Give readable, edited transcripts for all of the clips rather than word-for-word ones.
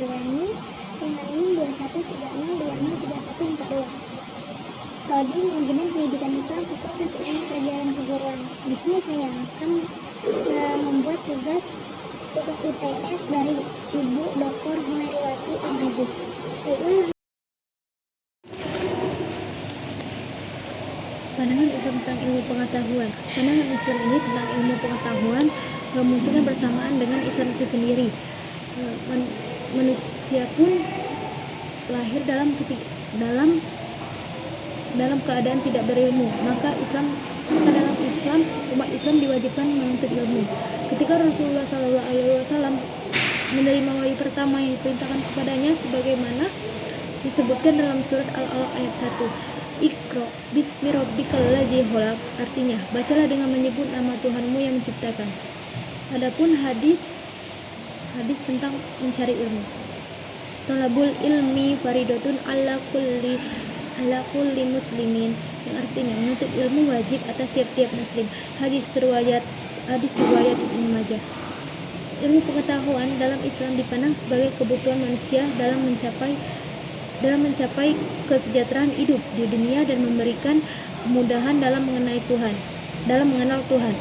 Ibrani dengan NIM 2136263142. Prodi Manajemen Pendidikan Islam Fakultas Ilmu Pelajaran Keguruan. Di sini saya akan membuat tugas untuk UTS dari Ibu Dr. Humeriwati MHD. Pandangan Islam tentang ilmu pengetahuan. Pandangan Islam ini tentang ilmu pengetahuan kemungkinan bersamaan dengan Islam itu sendiri. Manusia pun lahir dalam keadaan tidak berilmu, maka dalam Islam umat Islam diwajibkan menuntut ilmu. Ketika Rasulullah SAW menerima wahyu pertama yang diperintahkan kepadanya sebagaimana disebutkan dalam surat Al-Alaq ayat 1, Iqra bismi rabbikal ladzi khalaq, artinya bacalah dengan menyebut nama Tuhanmu yang menciptakan. Adapun hadis tentang mencari ilmu, talabul ilmi faridatun ala kulli muslimin, yang artinya menuntut ilmu wajib atas tiap-tiap muslim. Hadis riwayat Ibnu Majah. Ilmu pengetahuan dalam Islam dipandang sebagai kebutuhan manusia dalam mencapai kesejahteraan hidup di dunia dan memberikan kemudahan dalam mengenal Tuhan.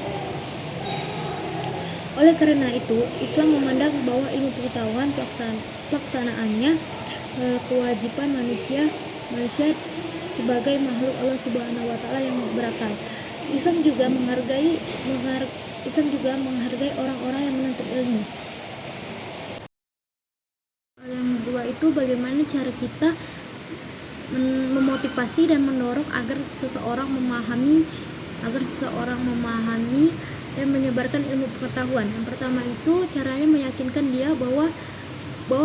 Oleh karena itu, Islam memandang bahwa ilmu pengetahuan pelaksanaannya kewajiban manusia sebagai makhluk Allah Subhanahu wa taala yang berakal. Islam juga menghargai orang-orang yang menuntut ilmu. Yang kedua itu bagaimana cara kita memotivasi dan mendorong agar seseorang memahami dan menyebarkan ilmu pengetahuan. Yang pertama itu caranya meyakinkan dia bahwa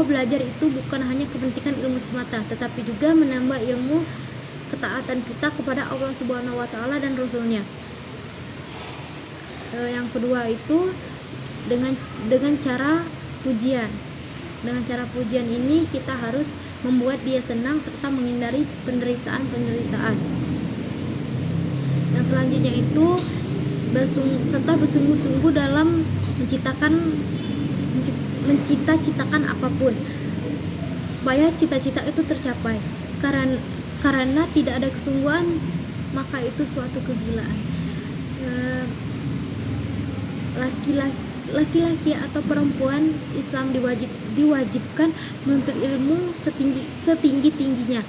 belajar itu bukan hanya kepentingan ilmu semata, tetapi juga menambah ilmu ketaatan kita kepada Allah Subhanahu wa taala dan Rasul-Nya. Yang kedua itu dengan cara pujian. Dengan cara pujian ini kita harus membuat dia senang serta menghindari penderitaan. Yang selanjutnya itu bersungguh-sungguh dalam mencita-citakan apapun supaya cita-cita itu tercapai. Karena tidak ada kesungguhan, maka itu suatu kegilaan. Laki-laki atau perempuan Islam diwajibkan menuntut ilmu setinggi-tingginya.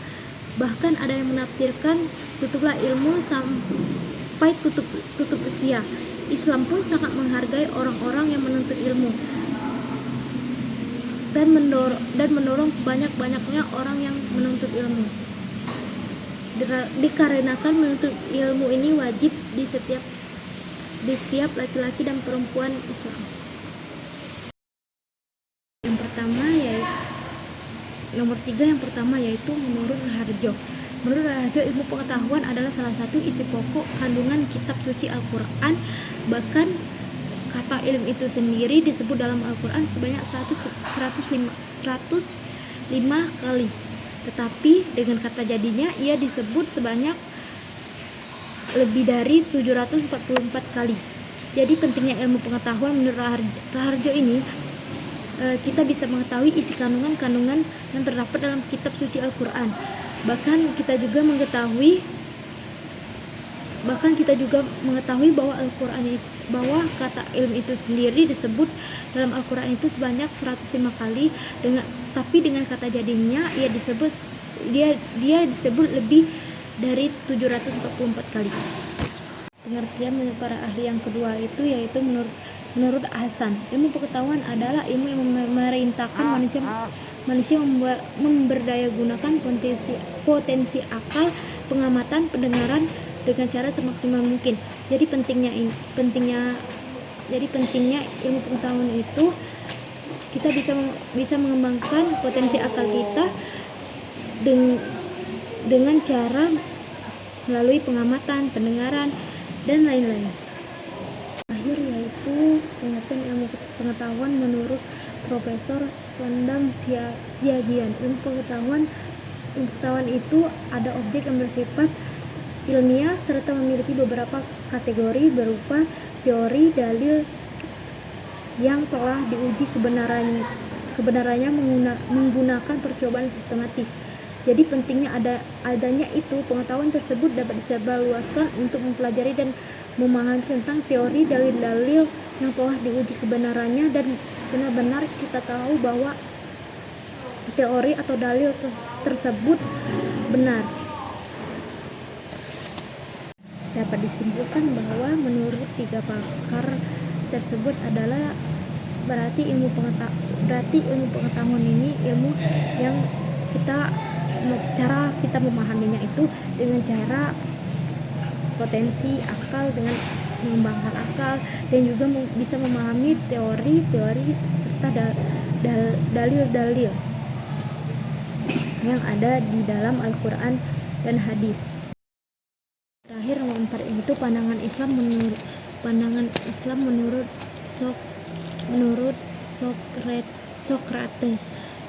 Bahkan ada yang menafsirkan tutuplah ilmu sampai tutup usia. Islam pun sangat menghargai orang-orang yang menuntut ilmu dan mendorong sebanyak-banyaknya orang yang menuntut ilmu. Dikarenakan menuntut ilmu ini wajib di setiap laki-laki dan perempuan Islam. Yang pertama yaitu menurut Raharjo. Menurut Raharjo, ilmu pengetahuan adalah salah satu isi pokok kandungan kitab suci Al-Quran. Bahkan kata ilmu itu sendiri disebut dalam Al-Quran sebanyak 105 kali. Tetapi dengan kata jadinya ia disebut sebanyak lebih dari 744 kali. Jadi pentingnya ilmu pengetahuan menurut Raharjo ini, kita bisa mengetahui isi kandungan yang terdapat dalam kitab suci Al-Quran. Bahkan kita juga mengetahui bahwa kata ilmu itu sendiri disebut dalam Al-Quran itu sebanyak 105 kali. Tapi dengan kata jadinya ia disebut lebih dari 744 kali. Pengertian menurut para ahli yang kedua itu yaitu menurut Hasan, ilmu pengetahuan adalah ilmu yang memerintahkan manusia memberdayagunakan potensi akal, pengamatan, pendengaran dengan cara semaksimal mungkin. Jadi pentingnya ilmu pengetahuan itu kita bisa mengembangkan potensi akal kita dengan cara melalui pengamatan, pendengaran, dan lain-lain. Akhir yaitu pengertian ilmu pengetahuan menurut Profesor Sondang Siagian. Ilmu pengetahuan itu ada objek yang bersifat ilmiah serta memiliki beberapa kategori berupa teori, dalil yang telah diuji kebenarannya menggunakan percobaan sistematis. Jadi pentingnya adanya itu, pengetahuan tersebut dapat disebarluaskan untuk mempelajari dan memahami tentang teori, dalil-dalil yang telah diuji kebenarannya, dan benar-benar kita tahu bahwa teori atau dalil tersebut benar. Dapat disimpulkan bahwa menurut 3 pakar tersebut adalah berarti ilmu pengetahuan ini ilmu yang cara kita memahaminya itu dengan cara potensi akal, dengan mengembangkan akal, dan juga bisa memahami teori-teori serta dalil-dalil yang ada di dalam Al-Quran dan hadis. Terakhir, nomor 4 itu pandangan Islam menurut Socrates.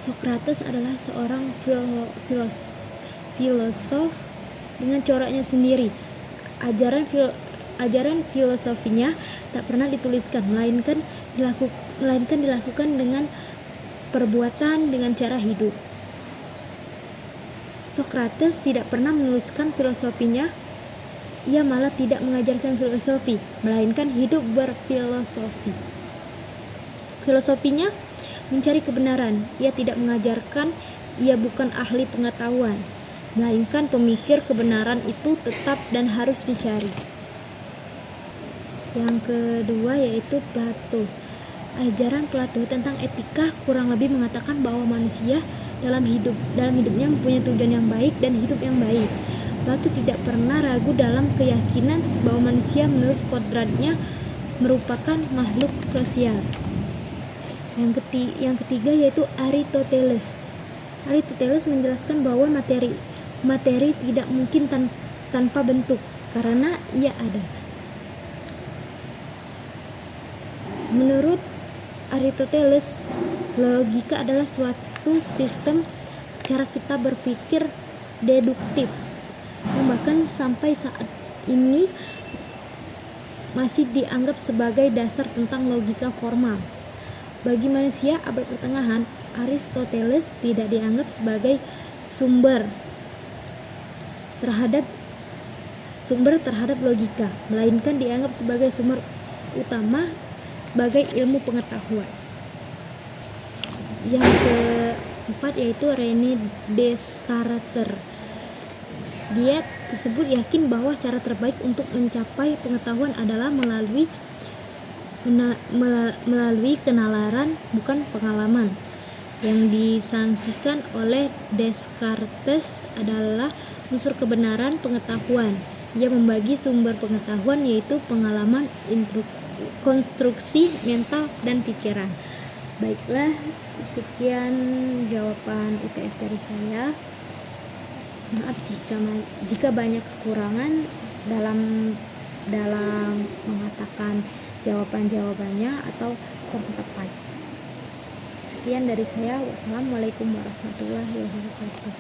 Socrates adalah seorang filosof dengan coraknya sendiri. Ajaran filosofinya tak pernah dituliskan, melainkan dilakukan dengan perbuatan, dengan cara hidup. Socrates tidak pernah menuliskan filosofinya, ia malah tidak mengajarkan filosofi, melainkan hidup berfilosofi. Filosofinya mencari kebenaran, ia tidak mengajarkan, ia bukan ahli pengetahuan, melainkan pemikir kebenaran itu tetap dan harus dicari. Yang kedua yaitu Plato. Ajaran Plato tentang etika kurang lebih mengatakan bahwa manusia dalam hidupnya mempunyai tujuan yang baik dan hidup yang baik. Plato tidak pernah ragu dalam keyakinan bahwa manusia menurut kodratnya merupakan makhluk sosial. Yang ketiga yaitu Aristoteles. Aristoteles menjelaskan bahwa materi tidak mungkin tanpa bentuk karena ia ada. Menurut Aristoteles, logika adalah suatu sistem cara kita berpikir deduktif yang bahkan sampai saat ini masih dianggap sebagai dasar tentang logika formal. Bagi manusia abad pertengahan, Aristoteles tidak dianggap sebagai sumber terhadap logika, melainkan dianggap sebagai sumber utama sebagai ilmu pengetahuan. Yang keempat yaitu René Descartes. Dia tersebut yakin bahwa cara terbaik untuk mencapai pengetahuan adalah melalui kenalaran, bukan pengalaman. Yang disangsikan oleh Descartes adalah unsur kebenaran pengetahuan. Ia membagi sumber pengetahuan yaitu pengalaman, konstruksi mental, dan pikiran. Baiklah, sekian jawaban UTS dari saya. Maaf jika banyak kekurangan dalam mengatakan jawabannya atau kurang tepat. Sekian dari saya. Wassalamualaikum warahmatullahi wabarakatuh.